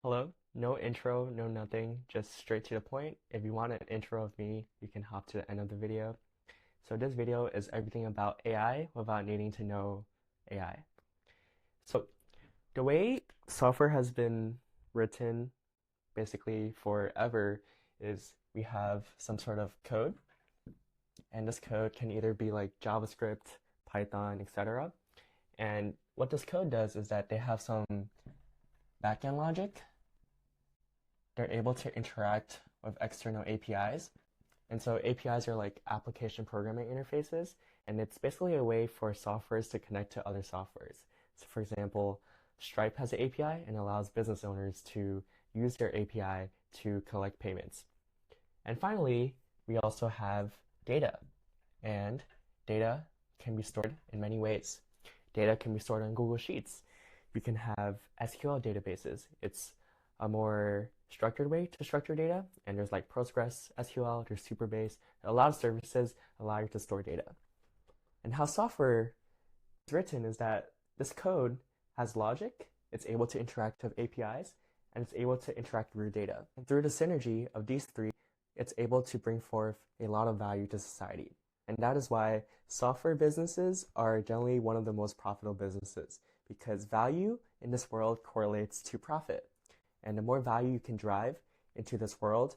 Hello, no intro, no nothing, just straight to the point. If you want an intro of me, you can hop to the end of the video. So this video is everything about AI without needing to know AI. So the way software has been written basically forever is we have some sort of code, and this code can either be like JavaScript, Python, etc. And what this code does is that they have some backend logic. They're able to interact with external APIs. And so APIs are like application programming interfaces, and it's basically a way for softwares to connect to other softwares. So for example, Stripe has an API and allows business owners to use their API to collect payments. And finally, we also have data. And data can be stored in many ways. Data can be stored on Google Sheets. You can have SQL databases. It's a more structured way to structure data, and there's like Postgres, SQL, there's Superbase. A lot of services allow you to store data. And how software is written is that this code has logic, it's able to interact with APIs, and it's able to interact with your data. And through the synergy of these three, it's able to bring forth a lot of value to society. And that is why software businesses are generally one of the most profitable businesses, because value in this world correlates to profit. And the more value you can drive into this world,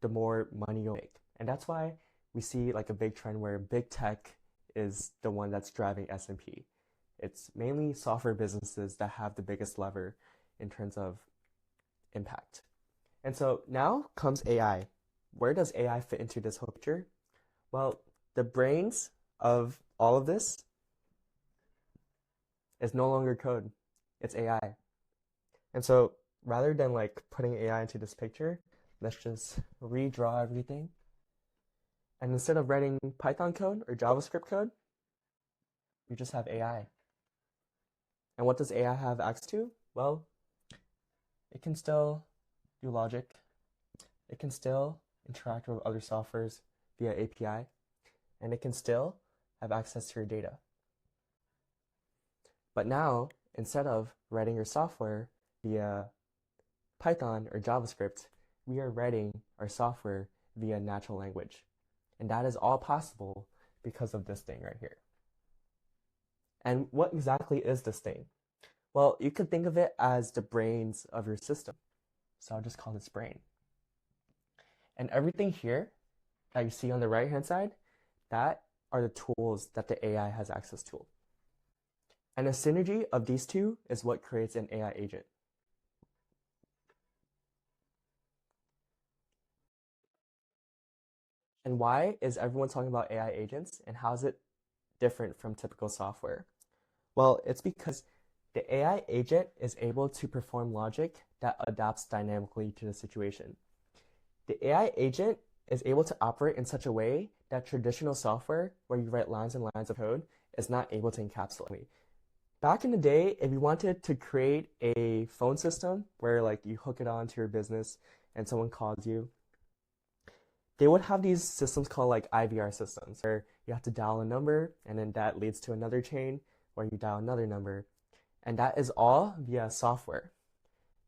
the more money you'll make. And that's why we see like a big trend where big tech is the one that's driving S&P. It's mainly software businesses that have the biggest lever in terms of impact. And so now comes AI. Where does AI fit into this whole picture? Well, the brains of all of this is no longer code. It's AI. And so rather than like putting AI into this picture, let's just redraw everything. And instead of writing Python code or JavaScript code, we just have AI. And what does AI have access to? Well, it can still do logic. It can still interact with other softwares via API. And it can still have access to your data. But now, instead of writing your software via Python or JavaScript, we are writing our software via natural language. And that is all possible because of this thing right here. And what exactly is this thing? Well, you could think of it as the brains of your system. So I'll just call this brain. And everything here that you see on the right-hand side, that are the tools that the AI has access to. And the synergy of these two is what creates an AI agent. And why is everyone talking about AI agents, and how is it different from typical software? Well, it's because the AI agent is able to perform logic that adapts dynamically to the situation. The AI agent is able to operate in such a way that traditional software, where you write lines and lines of code, is not able to encapsulate. Back in the day, if you wanted to create a phone system where like you hook it on to your business and someone calls you, they would have these systems called like IVR systems, where you have to dial a number and then that leads to another chain where you dial another number. And that is all via software.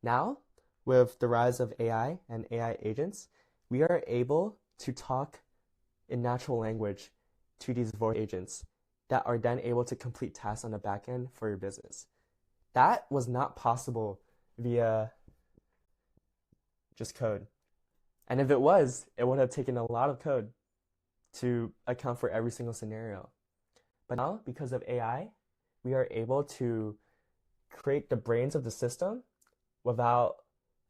Now, with the rise of AI and AI agents, we are able to talk in natural language to these voice agents that are then able to complete tasks on the back end for your business. That was not possible via just code. And if it was, it would have taken a lot of code to account for every single scenario. But now, because of AI, we are able to create the brains of the system without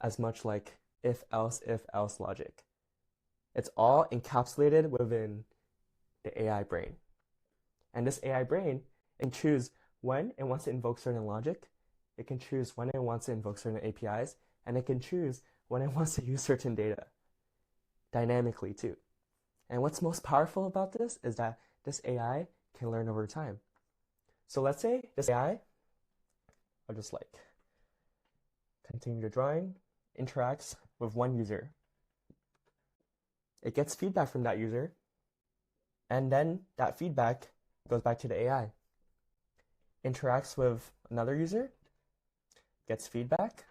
as much like if else logic. It's all encapsulated within the AI brain. And this AI brain, it can choose when it wants to invoke certain logic, it can choose when it wants to invoke certain APIs, and it can choose when it wants to use certain data dynamically too. And what's most powerful about this is that this AI can learn over time. So let's say this AI, I'll just like continue the drawing, interacts with one user. It gets feedback from that user, and then that feedback goes back to the AI. Interacts with another user, gets feedback,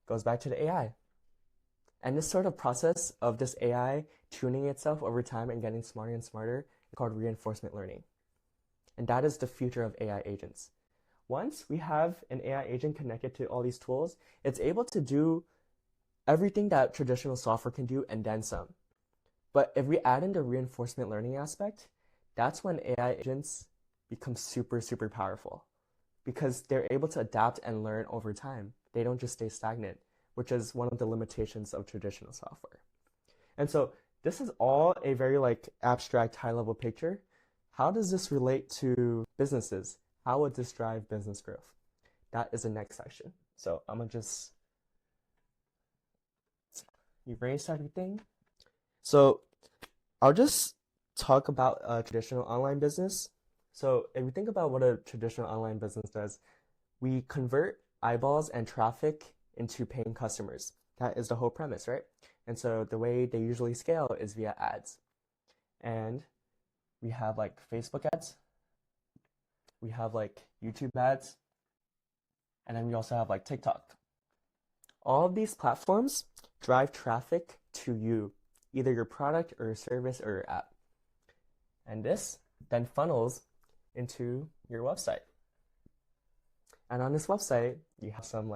goes back to the AI. And this sort of process of this AI tuning itself over time and getting smarter and smarter is called reinforcement learning. And that is the future of AI agents. Once we have an AI agent connected to all these tools, it's able to do everything that traditional software can do and then some. But if we add in the reinforcement learning aspect, that's when AI agents become super, super powerful because they're able to adapt and learn over time. They don't just stay stagnant, which is one of the limitations of traditional software. And so this is all a very abstract high-level picture. How does this relate to businesses? How would this drive business growth? That is the next section. So I'm gonna just erase everything. So I'll just talk about a traditional online business. So if you think about what a traditional online business does, we convert eyeballs and traffic into paying customers. That is the whole premise, right? And so the way they usually scale is via ads. And we have Facebook ads, we have YouTube ads, and then we also have TikTok. All of these platforms drive traffic to you, either your product or your service or your app. And this then funnels into your website. And on this website, you have some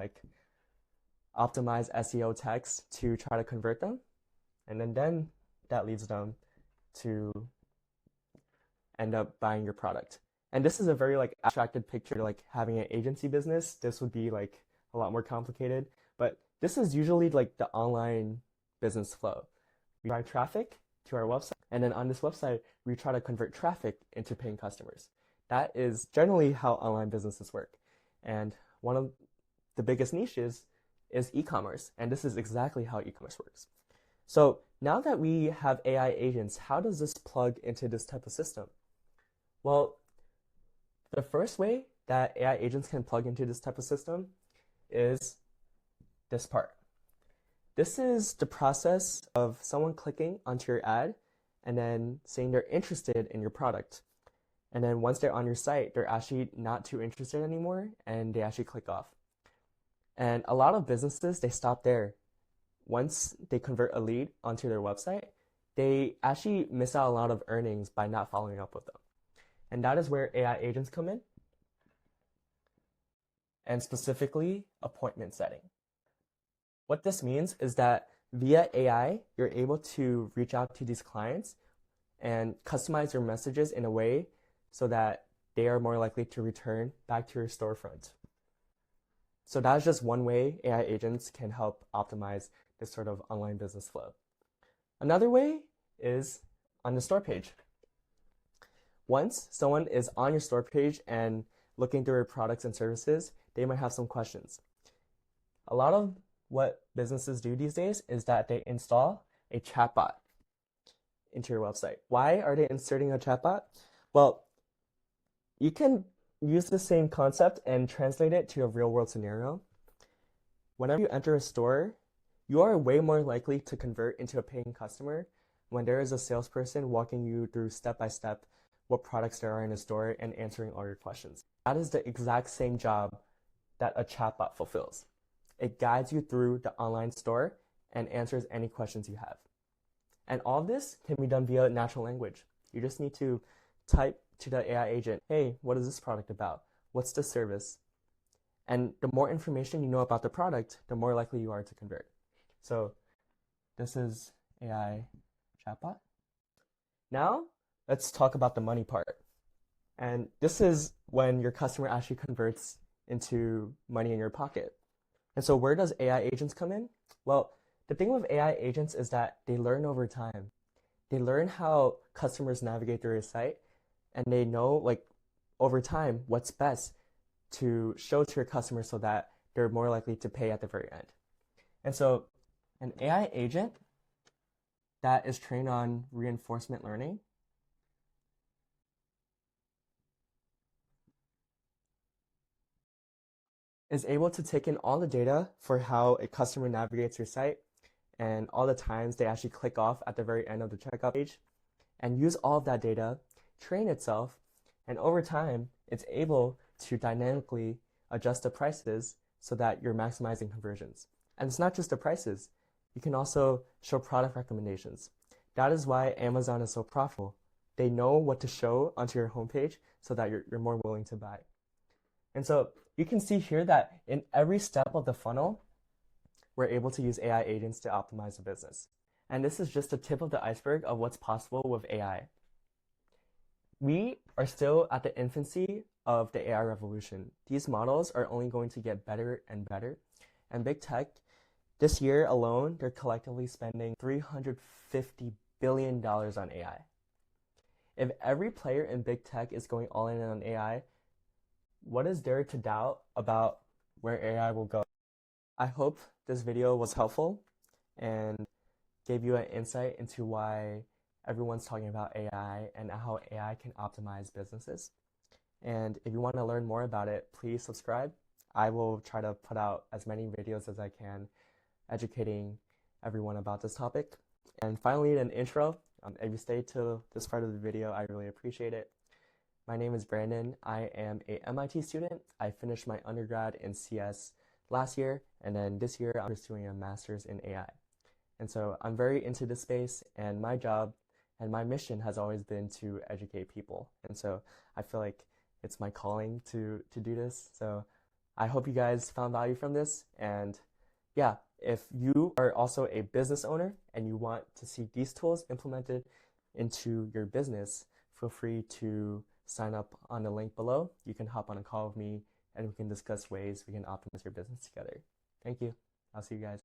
optimized SEO text to try to convert them. And then that leads them to end up buying your product. And this is a very abstracted picture, having an agency business. This would be a lot more complicated, but this is usually the online business flow. We drive traffic to our website, and then on this website, we try to convert traffic into paying customers. That is generally how online businesses work. And one of the biggest niches is e-commerce, and this is exactly how e-commerce works. So now that we have AI agents, how does this plug into this type of system? Well, the first way that AI agents can plug into this type of system is this part. This is the process of someone clicking onto your ad and then saying they're interested in your product. And then once they're on your site, they're actually not too interested anymore and they actually click off. And a lot of businesses, they stop there. Once they convert a lead onto their website, they actually miss out a lot of earnings by not following up with them. And that is where AI agents come in, and specifically appointment setting. What this means is that via AI, you're able to reach out to these clients and customize your messages in a way so that they are more likely to return back to your storefront. So that's just one way AI agents can help optimize this sort of online business flow. Another way is on the store page. Once someone is on your store page and looking through your products and services, they might have some questions. A lot of what businesses do these days is that they install a chatbot into your website. Why are they inserting a chatbot? Well, you can use the same concept and translate it to a real-world scenario. Whenever you enter a store, you are way more likely to convert into a paying customer when there is a salesperson walking you through step-by-step what products there are in a store and answering all your questions. That is the exact same job that a chatbot fulfills. It guides you through the online store and answers any questions you have. And all of this can be done via natural language. You just need to type to the AI agent, hey, what is this product about? What's the service? And the more information you know about the product, the more likely you are to convert. So this is AI chatbot. Now, let's talk about the money part. And this is when your customer actually converts into money in your pocket. And so where does AI agents come in? Well, the thing with AI agents is that they learn over time. They learn how customers navigate through your site, and they know over time what's best to show to your customers so that they're more likely to pay at the very end. And so an AI agent that is trained on reinforcement learning is able to take in all the data for how a customer navigates your site and all the times they actually click off at the very end of the checkout page, and use all of that data, train itself, and over time, it's able to dynamically adjust the prices so that you're maximizing conversions. And it's not just the prices. You can also show product recommendations. That is why Amazon is so profitable. They know what to show onto your homepage so that you're more willing to buy. And so you can see here that in every step of the funnel, we're able to use AI agents to optimize the business. And this is just the tip of the iceberg of what's possible with AI. We are still at the infancy of the AI revolution. These models are only going to get better and better. And big tech, this year alone, they're collectively spending $350 billion on AI. If every player in big tech is going all in on AI, what is there to doubt about where AI will go? I hope this video was helpful and gave you an insight into why everyone's talking about AI and how AI can optimize businesses. And if you want to learn more about it, please subscribe. I will try to put out as many videos as I can educating everyone about this topic. And finally, an intro. If you stayed to this part of the video, I really appreciate it. My name is Brandon. I am a MIT student. I finished my undergrad in CS last year, and then this year I'm pursuing a master's in AI. And so I'm very into this space, and my job and my mission has always been to educate people. And so I feel like it's my calling to do this. So I hope you guys found value from this. And yeah, if you are also a business owner and you want to see these tools implemented into your business, feel free to sign up on the link below. You can hop on a call with me and we can discuss ways we can optimize your business together. Thank you. I'll see you guys.